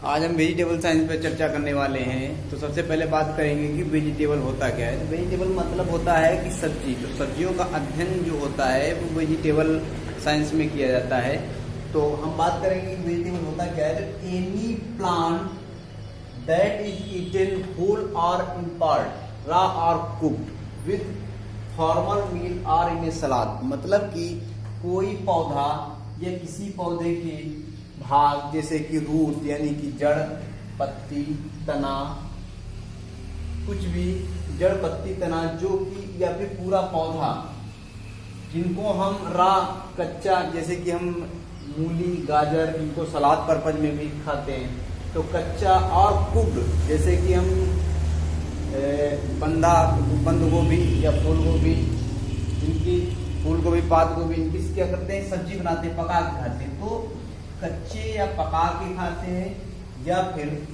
आज हम vegetable science पर चर्चा करने वाले हैं। तो सबसे पहले बात करेंगे कि वेजिटेबल होता क्या है। तो वेजिटेबल मतलब होता है कि सब्जी। तो सब्जियों का अध्ययन जो होता है वो वेजिटेबल साइंस में किया जाता है। तो हम बात करेंगे कि वेजिटेबल होता क्या है। तो any plant that is eaten whole or in part, raw or cooked with formal meal or in ए सलाद। मतलब कि कोई पौधा या किसी पौधे के भाग जैसे कि रूट यानी कि जड़, पत्ती, तना, कुछ भी जड़, पत्ती, तना जो कि या फिर पूरा पौधा, जिनको हम रा कच्चा, जैसे कि हम मूली, गाजर, इनको सलाद पर्पज में भी खाते हैं तो कच्चा, और कुक्ड जैसे कि हम बंद गोभी या फूल गोभी, इनकी फूल गोभी, पात गोभी, इनकी क्या करते हैं, सब्जी बनाते हैं, पका के खाते हैं। तो कच्चे या पका के खाते हैं या फिर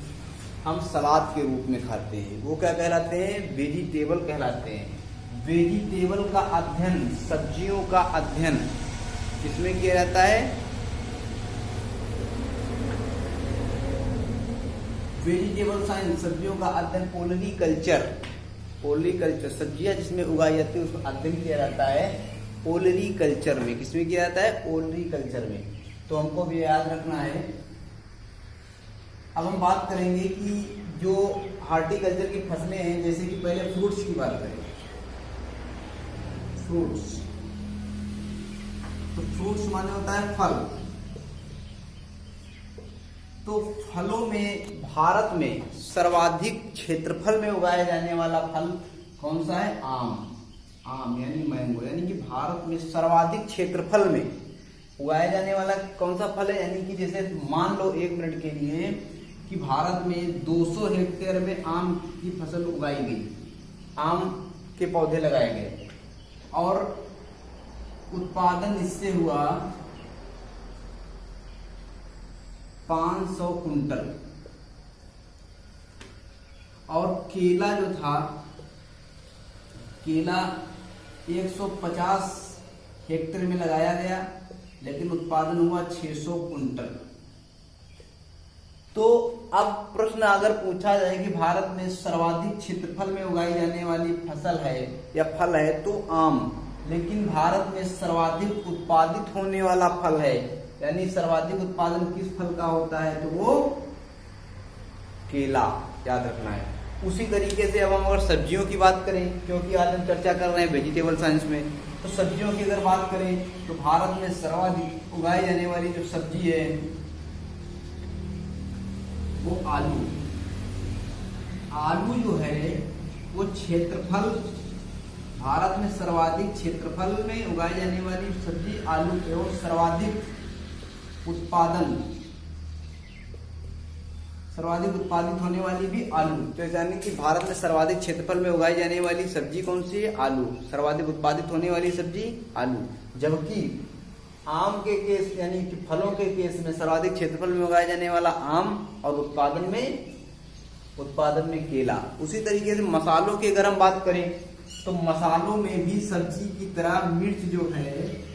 हम सलाद के रूप में खाते हैं, वो क्या कहलाते हैं, वेजिटेबल कहलाते हैं। वेजिटेबल का अध्ययन, सब्जियों का अध्ययन किसमें किया जाता है, वेजिटेबल साइंस, सब्जियों का अध्ययन, ओलरीकल्चर, ओलरीकल्चर सब्जियां जिसमें उगाई जाती है उसका अध्ययन किया जाता है ओलरीकल्चर में। किसमें किया जाता है, ओलरीकल्चर में। तो हमको भी याद रखना है। अब हम बात करेंगे कि जो हार्टिकल्चर की फसलें हैं, जैसे कि पहले फ्रूट्स की बात करें। फ्रूट्स, तो फ्रूट्स माने होता है फल। तो फलों में भारत में सर्वाधिक क्षेत्रफल में उगाया जाने वाला फल कौन सा है, आम। आम यानी मैंगो, यानी कि भारत में सर्वाधिक क्षेत्रफल में उगाया जाने वाला कौन सा फल है। यानी कि जैसे मान लो 1 मिनट के लिए कि भारत में 200 हेक्टेयर में आम की फसल उगाई गई, आम के पौधे लगाए गए और उत्पादन इससे हुआ 500 कुंटल। और केला जो था, केला 150 हेक्टेयर में लगाया गया लेकिन उत्पादन हुआ 600 कुंटल। तो अब प्रश्न अगर पूछा जाए कि भारत में सर्वाधिक क्षेत्रफल में उगाई जाने वाली फसल है या फल है तो आम, लेकिन भारत में सर्वाधिक उत्पादित होने वाला फल है, यानी सर्वाधिक उत्पादन किस फल का होता है, तो वो केला, याद रखना है। उसी तरीके से अब हम अगर सब्जियों की बात करें, क्योंकि आज हम चर्चा कर रहे हैं वेजिटेबल साइंस में, तो सब्जियों की अगर बात करें तो भारत में सर्वाधिक उगाई जाने वाली जो सब्जी है वो आलू। आलू जो है वो क्षेत्रफल, भारत में सर्वाधिक क्षेत्रफल में उगाई जाने वाली सब्जी आलू एवं सर्वाधिक उत्पादित होने वाली भी आलू। तो यानी कि भारत में सर्वाधिक क्षेत्रफल में उगाई जाने वाली सब्जी कौन सी है, आलू। सर्वाधिक उत्पादित होने वाली सब्जी आलू। जबकि आम के केस यानी कि फलों के केस में सर्वाधिक क्षेत्रफल में उगाया जाने वाला आम और उत्पादन में केला। उसी तरीके से मसालों की अगर हम बात करें तो मसालों में भी सब्जी की तरह मिर्च जो है,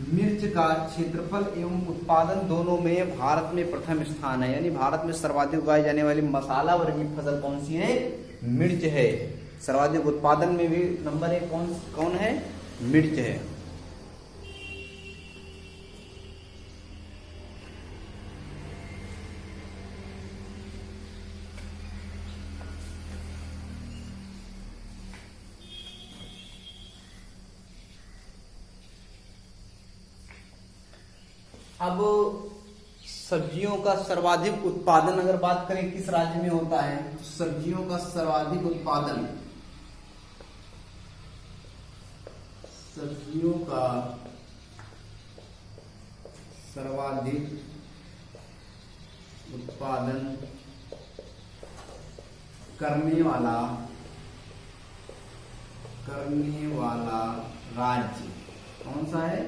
मिर्च का क्षेत्रफल एवं उत्पादन दोनों में भारत में प्रथम स्थान है। यानी भारत में सर्वाधिक उगाई जाने वाली मसाला वर्गीय फसल कौन सी है, मिर्च है। सर्वाधिक उत्पादन में भी नंबर 1 कौन है, मिर्च है। अब सब्जियों का सर्वाधिक उत्पादन अगर बात करें किस राज्य में होता है, तो सब्जियों का सर्वाधिक उत्पादन, सब्जियों का सर्वाधिक उत्पादन करने वाला राज्य कौन सा है,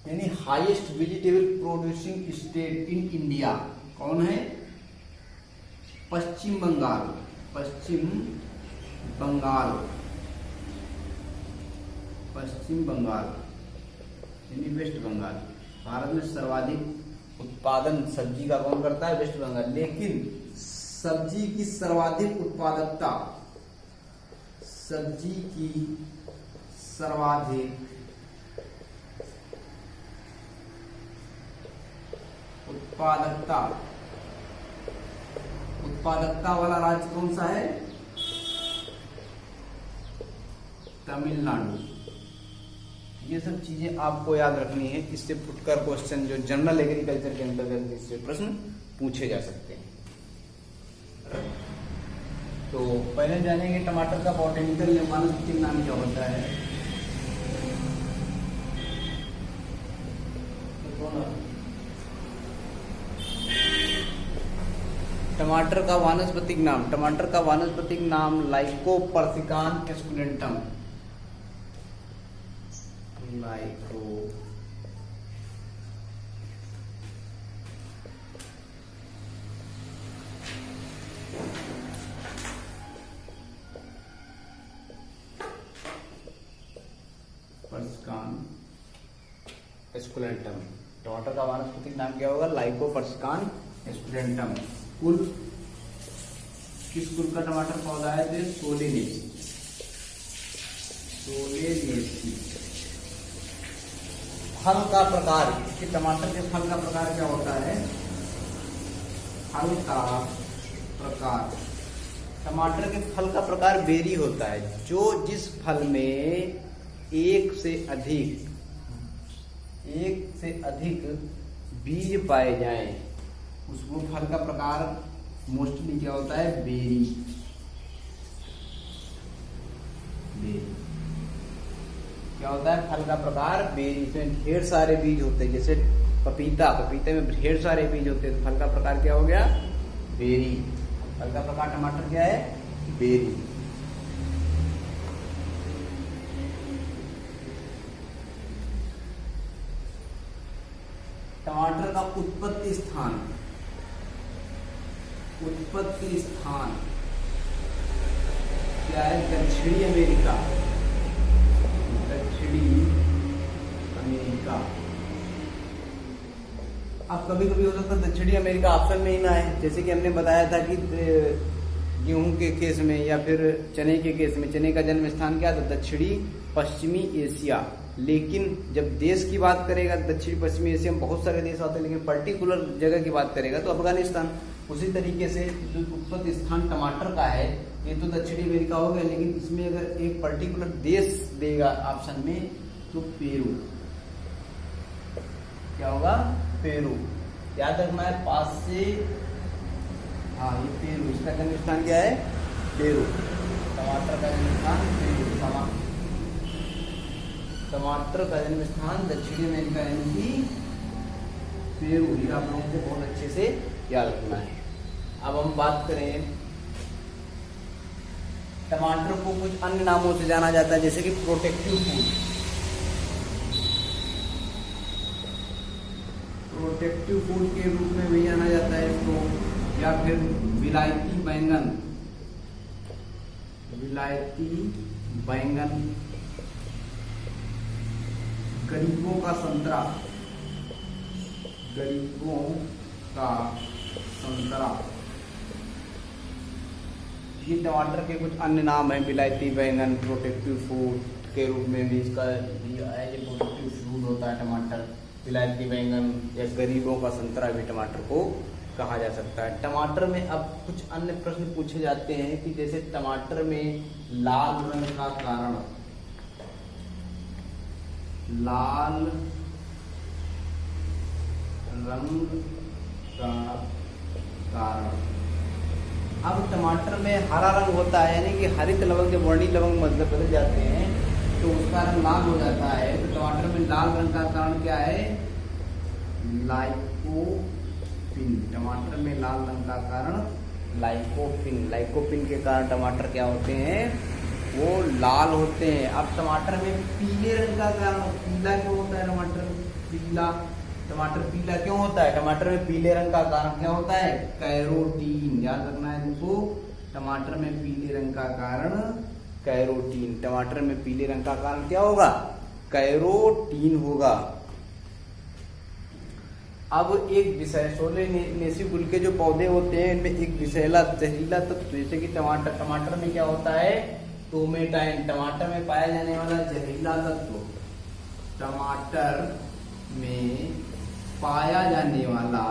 यानी highest vegetable producing state in India कौन है, पश्चिम बंगाल। पश्चिम बंगाल यानी वेस्ट बंगाल। भारत में सर्वाधिक उत्पादन सब्जी का कौन करता है? वेस्ट बंगाल। लेकिन सब्जी की सर्वाधिक उत्पादकता, सब्जी की सर्वाधिक उत्पादकता वाला राज्य कौन सा है? तमिलनाडु। ये सब चीजें आपको याद रखनी है, इससे फुटकर क्वेश्चन जो जनरल एग्रीकल्चर के अंतर्गत इससे प्रश्न पूछे जा सकते हैं। तो पहले जानेंगे टमाटर का बॉटैनिकल वानस्पतिक नाम क्या होता है। टमाटर का वानस्पतिक नाम, टमाटर का वानस्पतिक नाम लाइकोपर्सिकान एस्कुलेंटम। एस्कुलेंटम। टमाटर का वानस्पतिक नाम क्या होगा? लाइकोपर्सिकान एस्कुलेंटम। कुल किस कुल का टमाटर पौधा है? तो सोलेनेसी। फल का प्रकार, इसके टमाटर के फल का प्रकार क्या होता है? फल का प्रकार, टमाटर के फल का प्रकार बेरी होता है। जो जिस फल में एक से अधिक बीज पाए जाएं, उसको फल का प्रकार मोस्टली क्या होता है? बेरी। क्या होता है? फल का प्रकार बेरी। इसमें ढेर सारे बीज होते हैं, जैसे पपीते में ढेर सारे बीज होते हैं, तो फल का प्रकार क्या हो गया? बेरी। फल का प्रकार टमाटर क्या है? बेरी। टमाटर का उत्पत्ति स्थान क्या है? दक्षिणी अमेरिका। अब कभी कभी हो सकता है दक्षिणी अमेरिका ऑप्शन में ही ना है, जैसे कि हमने बताया था कि गेहूं के केस में या फिर चने के केस में चने का जन्म स्थान क्या था? दक्षिणी पश्चिमी एशिया। लेकिन जब देश की बात करेगा दक्षिणी पश्चिमी एशिया में बहुत सारे देश आते हैं, लेकिन पर्टिकुलर जगह की बात करेगा तो अफगानिस्तान। उसी तरीके से जो उत्पत्ति स्थान टमाटर का है ये तो दक्षिणी अमेरिका हो गया, लेकिन इसमें अगर एक पर्टिकुलर देश देगा ऑप्शन में तो पेरू। क्या होगा? पेरू। याद रखना है पास से, हाँ ये पेरू, इसका जन्म स्थान क्या है? पेरू। टमाटर का जन्म स्थान पेरू। टमाटर का जन्म स्थान दक्षिणी अमेरिका यानी कि पेरू। ये आप लोगों को बहुत अच्छे से याद रखना है। अब हम बात करें, टमाटर को कुछ अन्य नामों से जाना जाता है, जैसे कि प्रोटेक्टिव फूड। प्रोटेक्टिव फूड के रूप में भी जाना जाता है इसको, या फिर विलायती बैंगन। गरीबों का संतरा। ये टमाटर के कुछ अन्य नाम हैं, विलायती बैंगन, प्रोटेक्टिव फूड के रूप में भी इसका दिया है। ये प्रोटेक्टिव फूड होता है टमाटर, विलायती बैंगन या गरीबों का संतरा भी टमाटर को कहा जा सकता है। टमाटर में अब कुछ अन्य प्रश्न पूछे जाते हैं कि जैसे टमाटर में लाल रंग का कारण, लाल रंग का कारण। अब टमाटर में हरा रंग होता है, यानी कि हरित लवंग जब वर्णी लवंग मतलब बदल जाते हैं तो उसका रंग लाल हो जाता है। तो टमाटर में लाल रंग का कारण क्या है? लाइकोपिन। टमाटर में लाल रंग का कारण लाइकोपिन। लाइकोपिन के कारण टमाटर क्या होते हैं? वो लाल होते हैं। अब टमाटर में पीले रंग का कारण, पीला क्यों होता है टमाटर? पीला, टमाटर पीला क्यों होता है? टमाटर में पीले रंग का कारण क्या होता है? कैरोटीन। याद रखना है तुमको, टमाटर में पीले रंग का कारण कैरोटीन। टमाटर में पीले रंग का कारण क्या होगा? कैरोटीन होगा। अब एक विषय सोलेनेसी कुल के जो पौधे होते हैं इनमें एक विषैला जहरीला तत्व, जैसे कि टमाटर, टमाटर में क्या होता है, टोमेटाइन, टमाटर में पाया जाने वाला जहरीला तत्व, टमाटर में पाया जाने वाला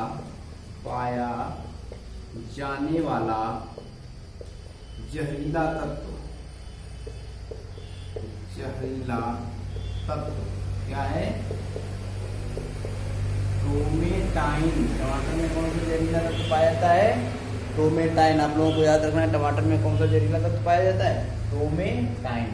जहरीला तत्व क्या है, टोमेटाइन। टमाटर में कौन सा जहरीला तत्व पाया जाता है, टोमेटाइन। आप लोगों को याद रखना है टमाटर में कौन सा जहरीला तत्व पाया जाता है, टोमेटाइन।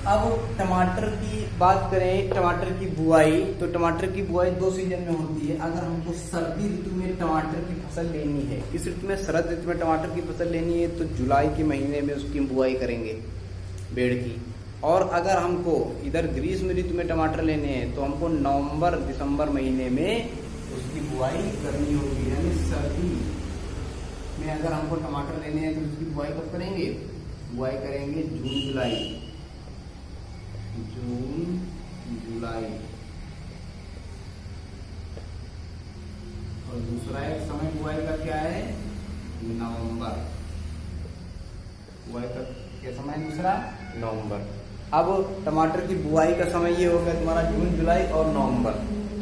अब टमाटर की बात करें, टमाटर की बुआई, तो टमाटर की बुआई 2 सीजन में होती है। अगर हमको सर्दी ऋतु में टमाटर की फसल लेनी है, किस ऋतु में, शरद ऋतु में टमाटर की फसल लेनी है, तो जुलाई के महीने में उसकी बुआई करेंगे बेड़ की। और अगर हमको इधर ग्रीष्म ऋतु में टमाटर लेने हैं तो हमको नवंबर दिसंबर महीने में उसकी बुआई करनी होगी। यानी सर्दी में अगर हमको टमाटर लेने हैं तो उसकी बुआई कब करेंगे, बुआई करेंगे जून जुलाई। और दूसरा एक समय बुआई का क्या है, नवंबर। बुआई का क्या समय, दूसरा नवंबर। अब टमाटर की बुआई का समय ये हो गया तुम्हारा जून जुलाई और नवंबर।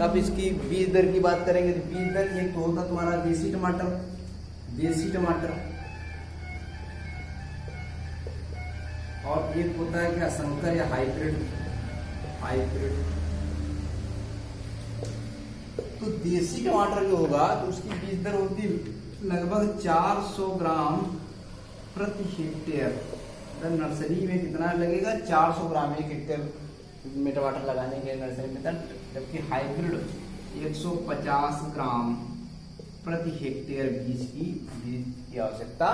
तब इसकी बीज दर की बात करेंगे तो बीज दर एक तो होता तुम्हारा देसी टमाटर, और एक होता है क्या, संकर या हाइब्रिड। तो देसी टमाटर जो होगा तो उसकी बीज दर होती लगभग 400 ग्राम प्रति हेक्टेयर। नर्सरी में कितना लगेगा, 400 ग्राम 1 हेक्टेयर में टमाटर लगाने के नर्सरी में, जबकि हाइब्रिड 150 ग्राम प्रति हेक्टेयर बीज की आवश्यकता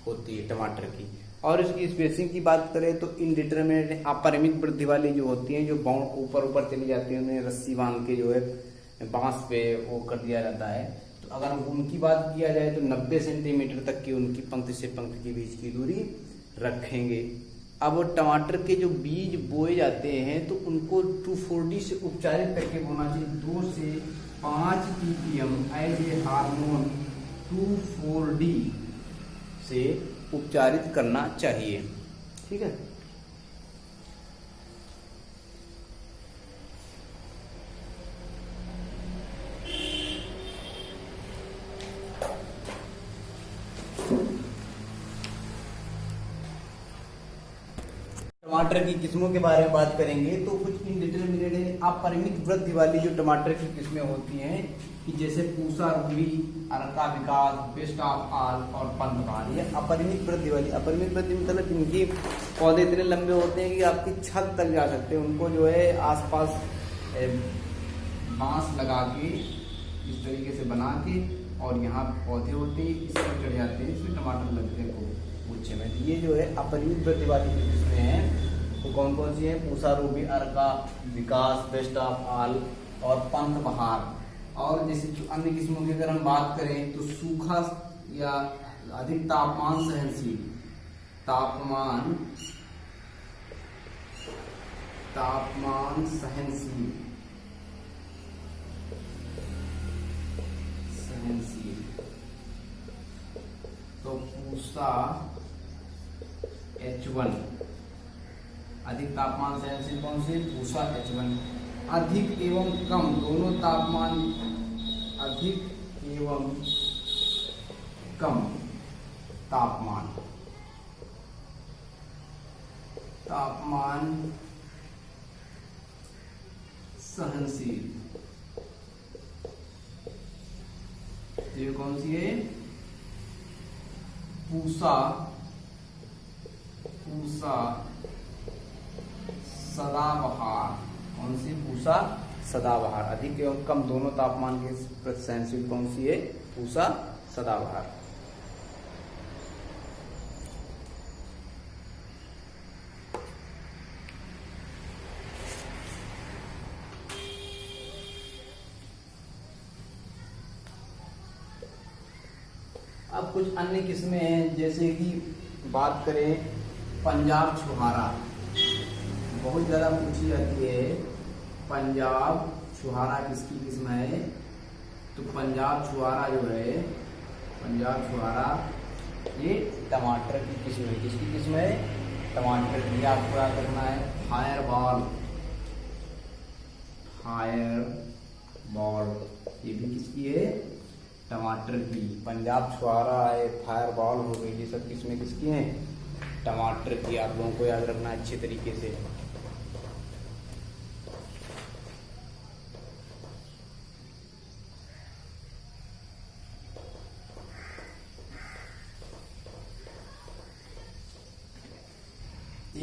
होती है टमाटर की। और इसकी स्पेसिंग की बात करें तो इनडिटरमिनेट, अपरिमित वृद्धि वाली जो होती हैं, जो बाउंड ऊपर चली जाती है, उन्हें रस्सी बांध के जो है बांस पे वो कर दिया जाता है। तो अगर उनकी बात किया जाए तो 90 सेंटीमीटर तक की उनकी पंक्ति से पंक्ति के बीच की दूरी रखेंगे। अब टमाटर के जो बीज बोए जाते हैं तो उनको 2,4-D से उपचारित करके बोना चाहिए। 2 से 5 ppm as a hormone 2,4-D से उपचारित करना चाहिए। ठीक है। टमाटर की किस्मों के बारे में बात करेंगे तो कुछ इनडिटरमिनेट अपरिमित वृद्धि वाली जो टमाटर की किस्में होती हैं कि जैसे Pusa Ruby, Arka Vikas, best of all और पंतपाल। ये अपरिमित वृद्धि वाली, अपरिमित वृद्धि मतलब इनकी पौधे इतने लंबे होते हैं कि आपकी छत तक जा सकते हैं। उनको जो है आसपास बांस लगा के इस तरीके से बना के, और यहाँ पौधे होते हैं इस पर चढ़ जाते हैं, इसमें टमाटर लगते हैं गुच्छे में। ये जो है अपरिमित वृद्धि वाली जो किस्में हैं तो कौन कौन सी है, Pusa Ruby, Arka Vikas, best of all और पंत बहार। और जैसे अन्य किस्मों की अगर हम बात करें तो सूखा या अधिक तापमान सहनशील, तापमान सहनशील, तो पूसा H1, अधिक तापमान सहनशील कौन से, पूसा H1। अधिक एवं कम दोनों तापमान, अधिक एवं कम तापमान सहनशील, ये कौन सी है, पूसा सदाबहार। कौन सी, पूसा सदाबहार। अधिक एवं कम दोनों तापमान के प्रति सहनशील कौन सी है, पूसा सदाबहार। अब कुछ अन्य किस्में हैं, जैसे कि बात करें पंजाब छुहारा, बहुत ज़्यादा पूछी जाती है, पंजाब छुहारा किसकी किस्म है? तो पंजाब छुहारा जो है, पंजाब छुहारा ये टमाटर की किस्म है। किसकी किस्म है? टमाटर की। आपको याद रखना है फायर बॉल, फायर बॉल ये भी किसकी है? टमाटर की। पंजाब छुहारा है, फायर बॉल हो गई, ये सब किस्में किसकी हैं? टमाटर की। आप लोगों को याद रखना अच्छे तरीके से।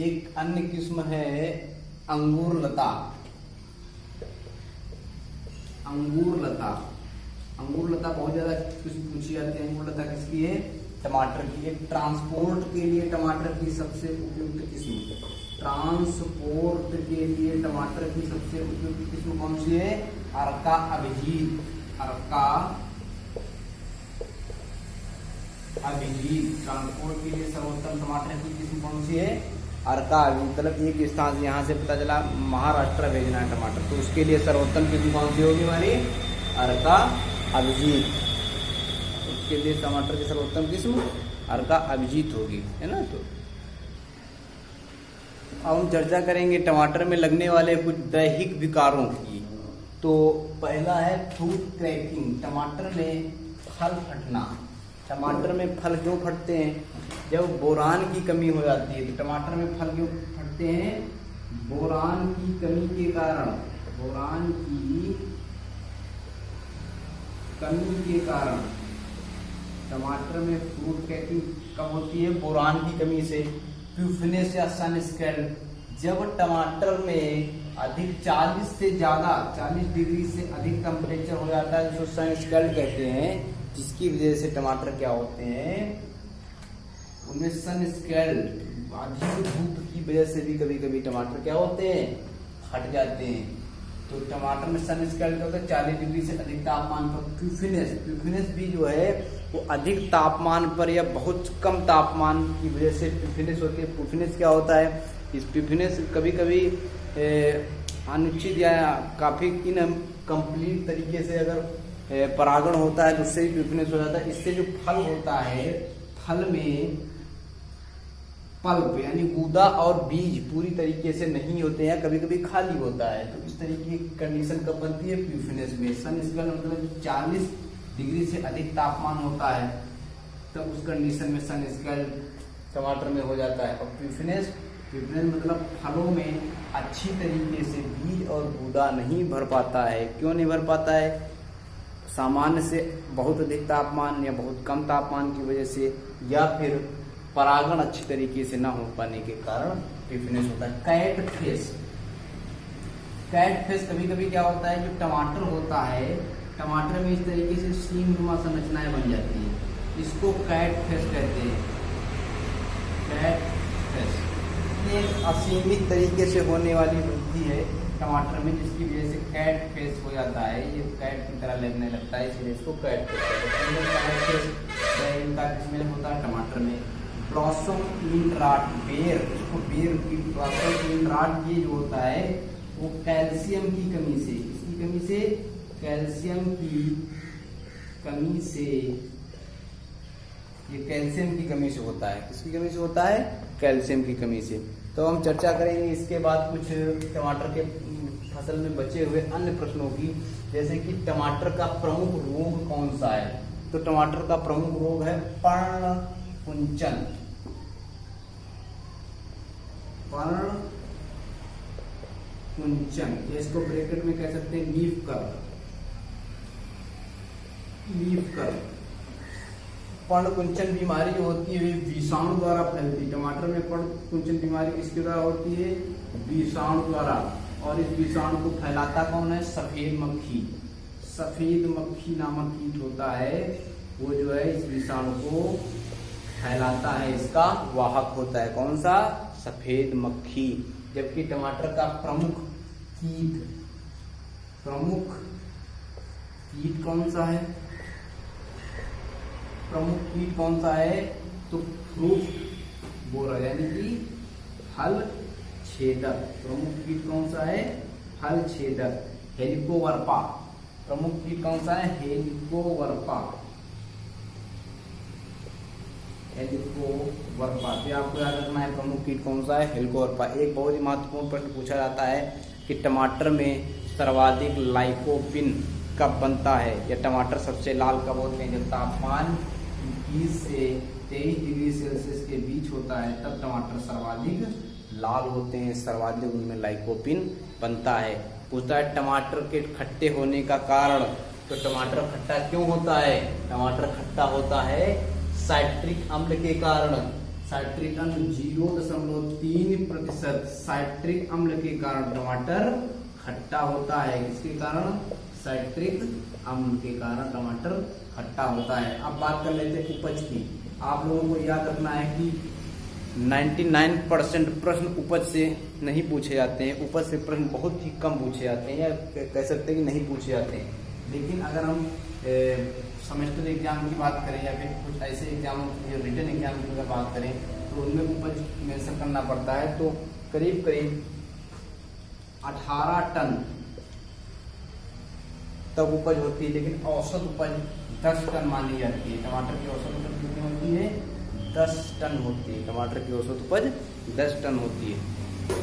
एक अन्य किस्म है अंगूर लता। अंगूर लता, अंगूर लता बहुत ज्यादा पूछी जाती है। अंगूर लता किसकी है? टमाटर की। एक ट्रांसपोर्ट के लिए टमाटर की सबसे उपयुक्त किस्म, ट्रांसपोर्ट के लिए टमाटर की सबसे उपयुक्त किस्म कौन सी है? अर्का अभिजीत। अर्का अभिजीत। ट्रांसपोर्ट के लिए सर्वोत्तम टमाटर की किस्म कौन सी है? अर्का अभिजीत। मतलब एक स्थान से यहाँ से पता चला महाराष्ट्र भेजना है टमाटर, तो उसके लिए सर्वोत्तम किस्म कौन सी होगी हमारी? अर्का अभिजीत। उसके लिए टमाटर की सर्वोत्तम किस्म अर्का अभिजीत होगी, है ना। तो अब हम चर्चा करेंगे टमाटर में लगने वाले कुछ दैहिक विकारों की। तो पहला है फ्रूट क्रैकिंग, टमाटर में फल फटना। टमाटर में फल क्यों फटते हैं? जब बोरान की कमी हो जाती है। तो टमाटर में फल क्यों फटते हैं? बोरान की कमी के कारण। बोरान की कमी के कारण टमाटर में फ्रूट क्रैकिंग कब होती है? बोरान की कमी से। प्यूफिनेस या सन स्कैल्ड, जब टमाटर में अधिक 40 से ज्यादा 40 डिग्री से अधिक टेम्परेचर हो जाता है, जिसको सन स्कैल्ड कहते हैं, जिसकी वजह से टमाटर क्या होते हैं? उनमें सन स्कैल्ड, अधिक धूप की वजह से भी कभी कभी टमाटर क्या होते हैं? फट जाते हैं। तो टमाटर में सन स्कैल्ड होता है 40 डिग्री से अधिक तापमान पर। प्यूफिनेस, प्यूफिनेस भी जो है वो अधिक तापमान पर या बहुत कम तापमान की वजह से प्यूफिनेस होती है। प्यूफिनेस क्या होता है? इस प्यूफिनेस कभी कभी अनुचित या काफी इनकम्प्लीट तरीके से अगर परागण होता है तो उससे भी प्यूफिनेस हो जाता है। इससे जो फल होता है, फल में पल्प यानी गूदा और बीज पूरी तरीके से नहीं होते हैं, कभी कभी खाली होता है। तो इस तरीके की कंडीशन कब बनती है? प्यूफिनेस में। सन स्कैल्ड मतलब 40 डिग्री से अधिक तापमान होता है, तो उस कंडीशन में सन स्कैल्ड टमाटर में हो जाता है। और प्यूफिनेस, प्यूफिनेस मतलब फलों में अच्छी तरीके से बीज और गूदा नहीं भर पाता है। क्यों नहीं भर पाता है? सामान्य से बहुत अधिक तापमान या बहुत कम तापमान की वजह से, या फिर परागण अच्छी तरीके से ना हो पाने के कारण प्यूफिनेस होता है। कैट फेस, कैट फेस कभी कभी क्या होता है? जो टमाटर होता है, टमाटर में इस तरीके से सीमनुमा संरचनाएं बन जाती है, इसको कैट फेस कहते हैं। कैट फेस ये असीमित तरीके से होने वाली वृद्धि है टमाटर में, जिसकी वजह से कैट फेस हो जाता है। ये कैट की तरह लगने लगता है, इसलिए इसको कैट फेस कहते हैं। कैट फेस इनका किसमें होता है? टमाटर में। ब्लॉसम इन राट, बेर, इसको बेर की ब्लॉसम इन राट, ये जो होता है वो कैल्शियम की कमी से, इसकी कमी से, कैल्शियम की कमी से, ये कैल्शियम की कमी से होता है। किसकी कमी से होता है? कैल्शियम की कमी से। तो हम चर्चा करेंगे इसके बाद कुछ टमाटर के फसल में बचे हुए अन्य प्रश्नों की, जैसे कि टमाटर का प्रमुख रोग कौन सा है? तो टमाटर का प्रमुख रोग है पर्ण कुंचन। पर्ण कुंचन, ये इसको ब्रैकेट में कह सकते हैं लीफ कर्व। लीफ कर्व पर्ण कुंचन बीमारी जो होती है विषाणु द्वारा फैलती है। टमाटर में पर्ण कुंचन बीमारी किसके द्वारा होती है? विषाणु द्वारा। और इस विषाणु को फैलाता कौन है? सफेद मक्खी। सफेद मक्खी नामक कीट होता है, वो जो है इस विषाणु को फैलाता है, इसका वाहक होता है। कौन सा? सफेद मक्खी। जबकि टमाटर का प्रमुख कीट कौन सा है? प्रमुख कीट कौन सा है? तो फ्रूट बोरर, यानी कि फल छेदक। प्रमुख कीट कौन सा है? फल छेदक, हेलिकोवर्पा। प्रमुख कीट कौन सा है? हेलिकोवर्पा। हेलिकोवर्पा, तो आपको याद रखना है प्रमुख कीट कौन सा है? हेलिकोवर्पा। एक बहुत ही महत्वपूर्ण प्रश्न पूछा जाता है कि टमाटर में सर्वाधिक लाइकोपिन कब बनता है, या टमाटर सबसे लाल कब होते हैं? जब तापमान 21 से 23 डिग्री सेल्सियस के बीच होता है तब टमाटर सर्वाधिक लाल होते हैं, सर्वाधिक उनमें लाइकोपिन बनता है। पूछता है टमाटर के खट्टे होने का कारण, तो टमाटर खट्टा क्यों होता है? टमाटर खट्टा होता है साइट्रिक अम्ल के कारण। साइट्रिक अम्ल 0.3% साइट्रिक अम्ल के कारण टमाटर खट्टा होता है। किसके कारण? साइट्रिक अम्ल के कारण टमाटर खट्टा होता है। अब बात कर लेते हैं उपज की। आप लोगों को याद रखना है कि 99% प्रश्न उपज से नहीं पूछे जाते हैं। उपज से प्रश्न बहुत ही कम पूछे जाते हैं, या कह सकते हैं कि नहीं पूछे जाते हैं। लेकिन अगर हम सेमेस्टर एग्जाम की बात करें या फिर कुछ ऐसे एग्जाम जो रिटन एग्जाम की अगर बात करें तो उनमें उपज मेंशन करना पड़ता है। तो करीब करीब 18 टन तक उपज होती है, लेकिन औसत उपज 10 टन मानी जाती है। टमाटर की औसत उपज कितनी होती है? 10 टन होती है। टमाटर की औसत उपज 10 टन होती है।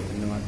धन्यवाद।